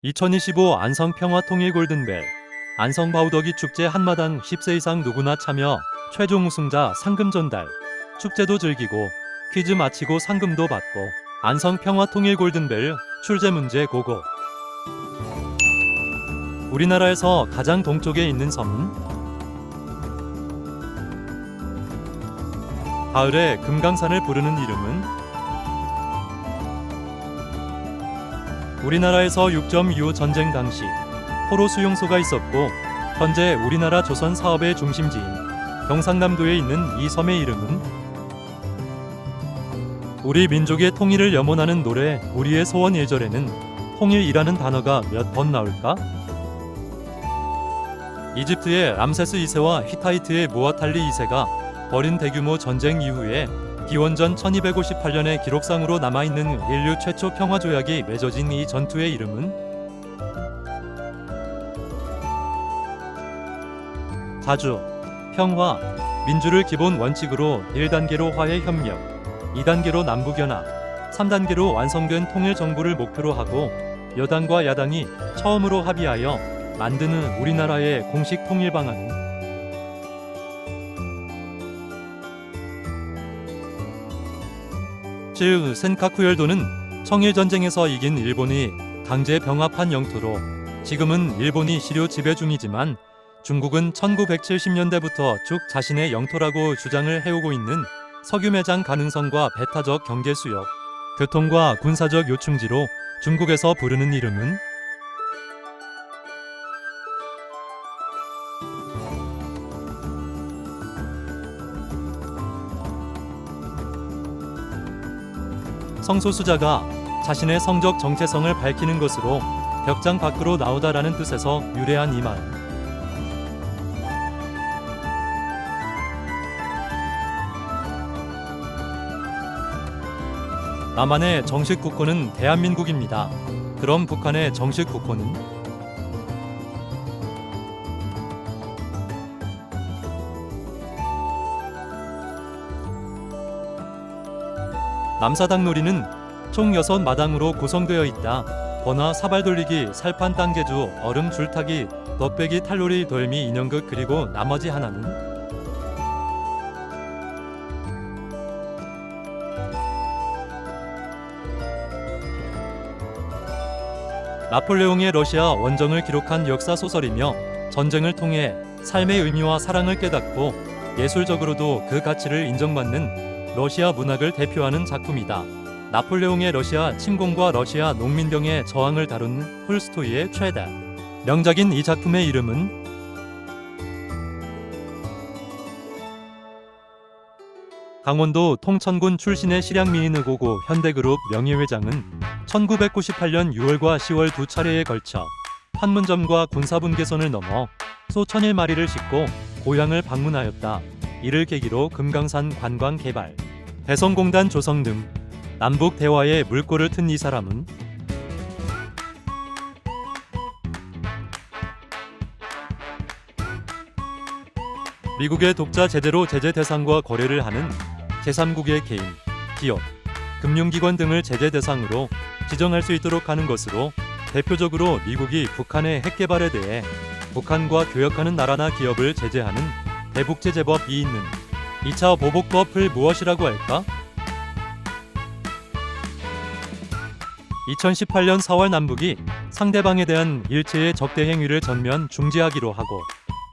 2025 안성평화통일 골든벨 안성바우더기 축제 한마당 10세 이상 누구나 참여 최종 우승자 상금 전달 축제도 즐기고 퀴즈 마치고 상금도 받고 안성평화통일 골든벨 출제 문제 고고. 우리나라에서 가장 동쪽에 있는 섬은? 가을에 금강산을 부르는 이름은? 우리나라에서 6.25 전쟁 당시 포로 수용소가 있었고 현재 우리나라 조선 사업의 중심지인 경상남도에 있는 이 섬의 이름은? 우리 민족의 통일을 염원하는 노래 우리의 소원 1절에는 통일이라는 단어가 몇 번 나올까? 이집트의 람세스 2세와 히타이트의 무아탈리 2세가 벌인 대규모 전쟁 이후에 기원전 1258년의 기록상으로 남아있는 인류 최초 평화조약이 맺어진 이 전투의 이름은? 자주, 평화, 민주를 기본 원칙으로 1단계로 화해 협력, 2단계로 남북연합, 3단계로 완성된 통일정부를 목표로 하고 여당과 야당이 처음으로 합의하여 만드는 우리나라의 공식 통일 방안은? 즉 센카쿠열도는 청일전쟁에서 이긴 일본이 강제 병합한 영토로 지금은 일본이 시료 지배 중이지만 중국은 1970년대부터 쭉 자신의 영토라고 주장을 해오고 있는 석유 매장 가능성과 배타적 경제 수역, 교통과 군사적 요충지로 중국에서 부르는 이름은? 성소수자가 자신의 성적 정체성을 밝히는 것으로 벽장 밖으로 나오다라는 뜻에서 유래한 이 말. 남한의 정식 국호는 대한민국입니다. 그럼 북한의 정식 국호는? 남사당 놀이는 총 6마당으로 구성되어 있다. 번화, 사발 돌리기, 살판 땅제주, 얼음 줄타기, 넛배기, 탈놀이, 돌미, 인형극 그리고 나머지 하나는? 나폴레옹의 러시아 원정을 기록한 역사 소설이며 전쟁을 통해 삶의 의미와 사랑을 깨닫고 예술적으로도 그 가치를 인정받는 러시아 문학을 대표하는 작품이다. 나폴레옹의 러시아 침공과 러시아 농민병의 저항을 다룬 톨스토이의 최다 명작인 이 작품의 이름은? 강원도 통천군 출신의 실향민인 고고 현대그룹 명예회장은 1998년 6월과 10월 두 차례에 걸쳐 판문점과 군사분 개선을 넘어 소 1000마리를 싣고 고향을 방문하였다. 이를 계기로 금강산 관광 개발, 대성공단 조성 등 남북 대화에 물꼬를 튼 이 사람은? 미국의 독자 제대로 제재 대상과 거래를 하는 제3국의 개인, 기업, 금융기관 등을 제재 대상으로 지정할 수 있도록 하는 것으로 대표적으로 미국이 북한의 핵 개발에 대해 북한과 교역하는 나라나 기업을 제재하는 대북제재법이 있는 2차 보복법을 무엇이라고 할까? 2018년 4월 남북이 상대방에 대한 일체의 적대 행위를 전면 중지하기로 하고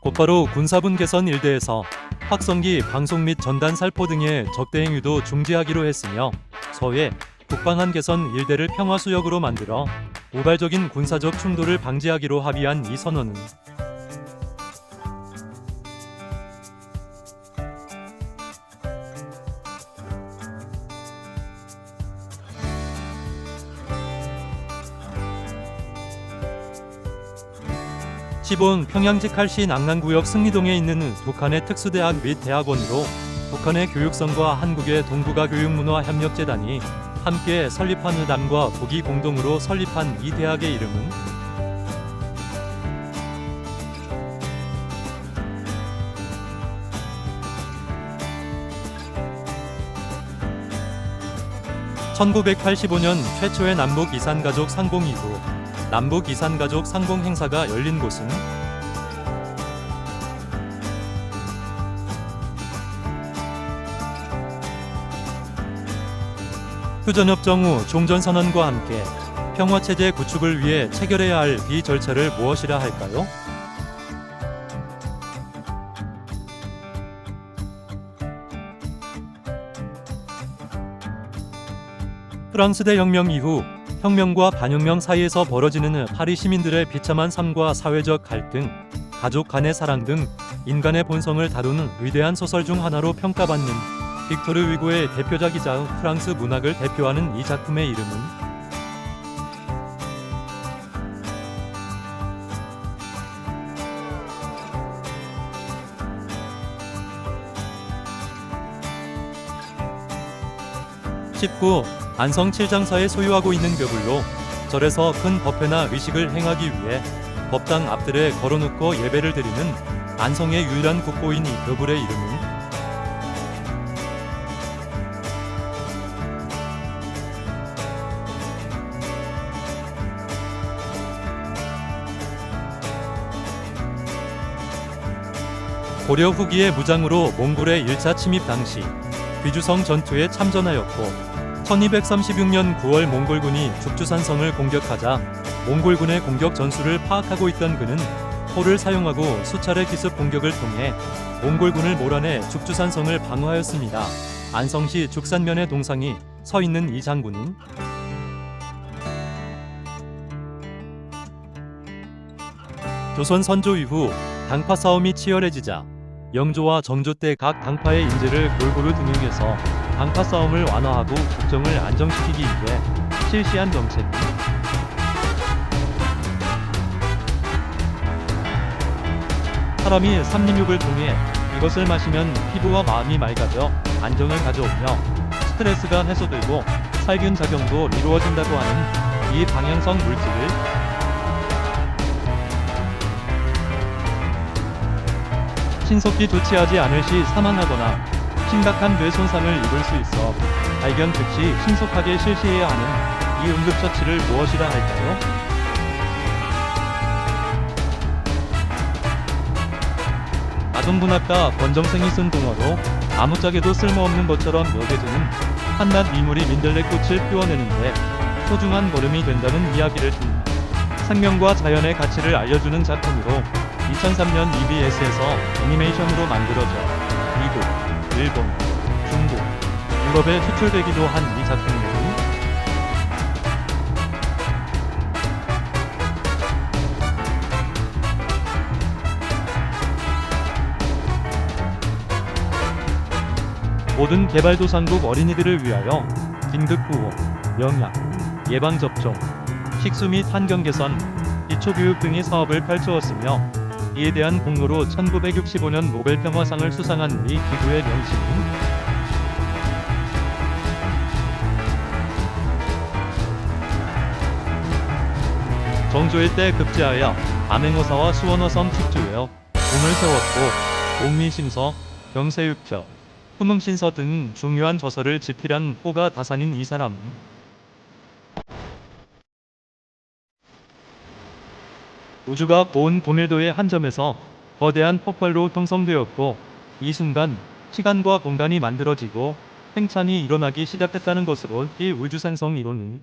곧바로 군사분 개선 일대에서 확성기, 방송 및 전단 살포 등의 적대 행위도 중지하기로 했으며 서해, 북방한 개선 일대를 평화수역으로 만들어 우발적인 군사적 충돌을 방지하기로 합의한 이 선언은? 시본 평양직할시 낙난구역 승리동에 있는 북한의 특수대학 및 대학원으로 북한의 교육성과 한국의 동북아교육문화협력재단이 함께 설립한 남과 북이 공동으로 설립한 이 대학의 이름은? 1985년 최초의 남북 이산가족 상봉 이후 남북 이산가족 상봉 행사가 열린 곳은 휴전협정 후 종전선언과 함께 평화체제 구축을 위해 체결해야 할 비절차를 무엇이라 할까요? 프랑스 대혁명 이후 혁명과 반혁명 사이에서 벌어지는 파리 시민들의 비참한 삶과 사회적 갈등, 가족 간의 사랑 등 인간의 본성을 다루는 위대한 소설 중 하나로 평가받는 빅토르 위고의 대표작이자 프랑스 문학을 대표하는 이 작품의 이름은 (19) 안성 칠장사에 소유하고 있는 묘불로 절에서 큰 법회나 의식을 행하기 위해 법당 앞들에 걸어놓고 예배를 드리는 안성의 유일한 국보인 이 묘불의 이름은 고려 후기의 무장으로 몽골의 1차 침입 당시 귀주성 전투에 참전하였고 1236년 9월 몽골군이 죽주산성을 공격하자 몽골군의 공격 전술을 파악하고 있던 그는 포를 사용하고 수차례 기습 공격을 통해 몽골군을 몰아내 죽주산성을 방어하였습니다. 안성시 죽산면의 동상이 서 있는 이 장군은 조선 선조 이후 당파 싸움이 치열해지자 영조와 정조 때 각 당파의 인재를 골고루 등용해서 당파 싸움을 완화하고 국정을 안정시키기 위해 실시한 정책은 사람이 삼림육을 통해 이것을 마시면 피부와 마음이 맑아져 안정을 가져오며 스트레스가 해소되고 살균 작용도 이루어진다고 하는 이 방향성 물질을 신속히 조치하지 않을 시 사망하거나 심각한 뇌 손상을 입을 수 있어 발견 즉시 신속하게 실시해야 하는 이 응급처치를 무엇이라 할까요? 아동문학가 권정생이 쓴 동화로 아무짝에도 쓸모없는 것처럼 여겨지는 한낱 미물이 민들레꽃을 피워내는데 소중한 걸음이 된다는 이야기를 통해 생명과 자연의 가치를 알려주는 작품으로 2003년 EBS에서 애니메이션으로 만들어져 미국, 일본, 중국, 유럽에 수출되기도 한 이 작품은 모든 개발도상국 어린이들을 위하여 긴급구호, 영양, 예방접종, 식수 및 환경 개선, 기초교육 등의 사업을 펼쳐왔으며 이에 대한 공로로 1965년 노벨 평화상을 수상한 이 기구의 명칭은 정조 일때 급제하여 암행어사와 수원어성 축주에어 공을 세웠고 옥미심서, 경세육표, 후문신서 등 중요한 저서를 집필한 호가 다산인 이 사람은 우주가 온 고밀도의 한 점에서 거대한 폭발로 형성되었고 이 순간 시간과 공간이 만들어지고 팽창이 일어나기 시작했다는 것으로 이 우주생성 이론은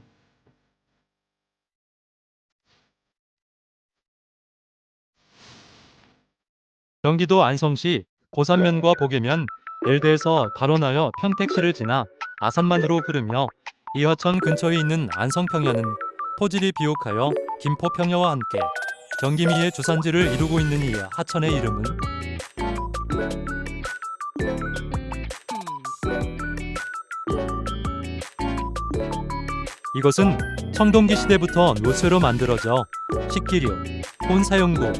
경기도 안성시 고산면과 보계면 엘대에서 발원하여 평택시를 지나 아산만으로 흐르며 이하천 근처에 있는 안성평야는 토지리 비옥하여 김포평야와 함께 경기미의 주산지를 이루고 있는 이 하천의 이름은 이것은 청동기 시대부터 노쇠로 만들어져 식기류, 혼사용구,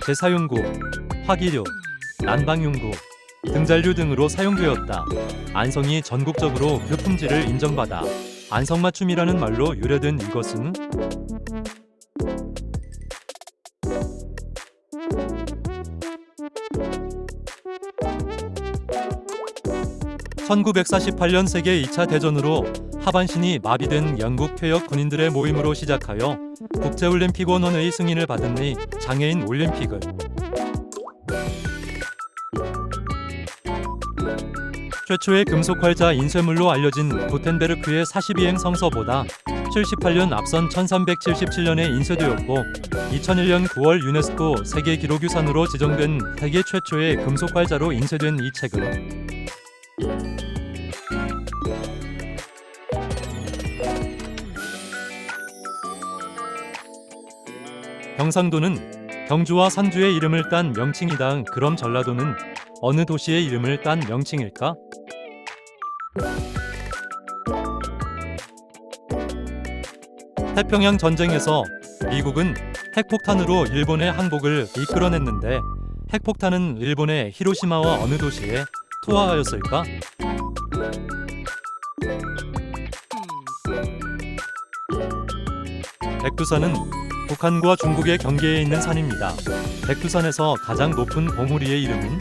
제사용구, 화기류, 난방용구, 등잔류 등으로 사용되었다. 안성이 전국적으로 그 품질을 인정받아 안성맞춤이라는 말로 유래된 이것은 1948년 세계 2차 대전으로 하반신이 마비된 영국 퇴역 군인들의 모임으로 시작하여 국제올림픽원원회의 승인을 받은 뒤 장애인 올림픽을 최초의 금속 활자 인쇄물로 알려진 구텐베르크의 42행 성서보다 78년 앞선 1377년에 인쇄되었고 2001년 9월 유네스코 세계기록유산으로 지정된 세계 최초의 금속 활자로 인쇄된 이 책은 경상도는 경주와 산주의 이름을 딴 명칭이다. 그럼 전라도는 어느 도시의 이름을 딴 명칭일까? 태평양 전쟁에서 미국은 핵폭탄으로 일본의 항복을 이끌어냈는데 핵폭탄은 일본의 히로시마와 어느 도시에 투하하였을까? 백두산은 북한과 중국의 경계에 있는 산입니다. 백두산에서 가장 높은 봉우리의 이름은?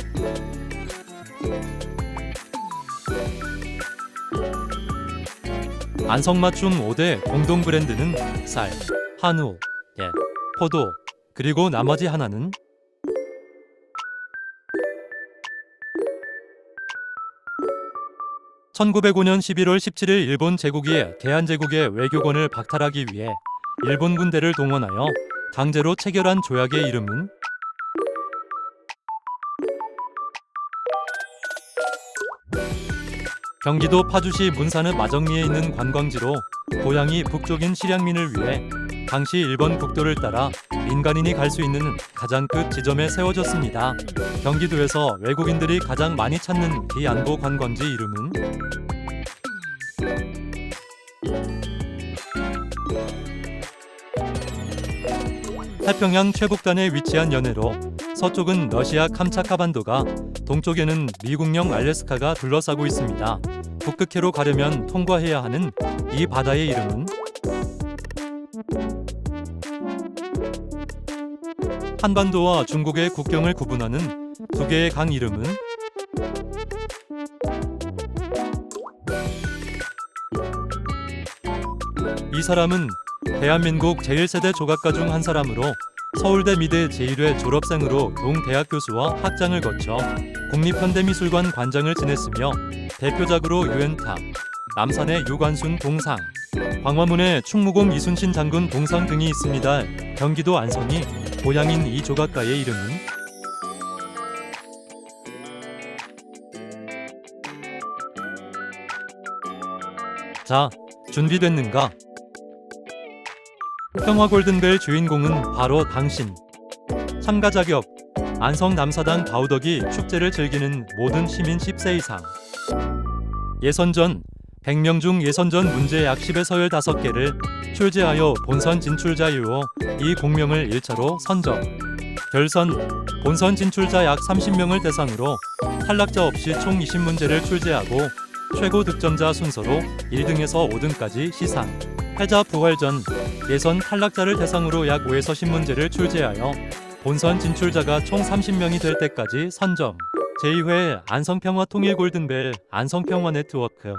안성맞춤 5대 공동 브랜드는 쌀, 한우, 예, 포도, 그리고 나머지 하나는? (1905년 11월 17일) 일본 제국이 대한제국의 외교권을 박탈하기 위해 일본 군대를 동원하여 강제로 체결한 조약의 이름은? 경기도 파주시 문산읍 마정리에 있는 관광지로 고향이 북쪽인 실향민을 위해 당시 일본 국도를 따라 민간인이 갈 수 있는 가장 끝 지점에 세워졌습니다. 경기도에서 외국인들이 가장 많이 찾는 비안보 관광지 이름은? 태평양 최북단에 위치한 연해로 서쪽은 러시아 캄차카반도가, 동쪽에는 미국령 알래스카가 둘러싸고 있습니다. 북극해로 가려면 통과해야 하는 이 바다의 이름은? 한반도와 중국의 국경을 구분하는 두 개의 강 이름은? 이 사람은 대한민국 제1세대 조각가 중 한 사람으로 서울대 미대 제1회 졸업생으로 동대학 교수와 학장을 거쳐 국립현대미술관 관장을 지냈으며 대표작으로 유엔탑, 남산의 유관순 동상, 광화문의 충무공 이순신 장군 동상 등이 있습니다. 경기도 안성이 고향인 이 조각가의 이름은? 자, 준비됐는가? 평화 골든벨 주인공은 바로 당신. 참가 자격: 안성 남사당 바우덕이 축제를 즐기는 모든 시민 10세 이상. 예선전: 100명 중 예선전 문제 약 10에서 15개를 출제하여 본선 진출자 이후 이 공명을 1차로 선정. 결선: 본선 진출자 약 30명을 대상으로 탈락자 없이 총 20문제를 출제하고 최고 득점자 순서로 1등에서 5등까지 시상. 패자 부활전: 예선 탈락자를 대상으로 약 5에서 10문제를 출제하여 본선 진출자가 총 30명이 될 때까지 선점. 제2회 안성평화 통일 골든벨 안성평화 네트워크.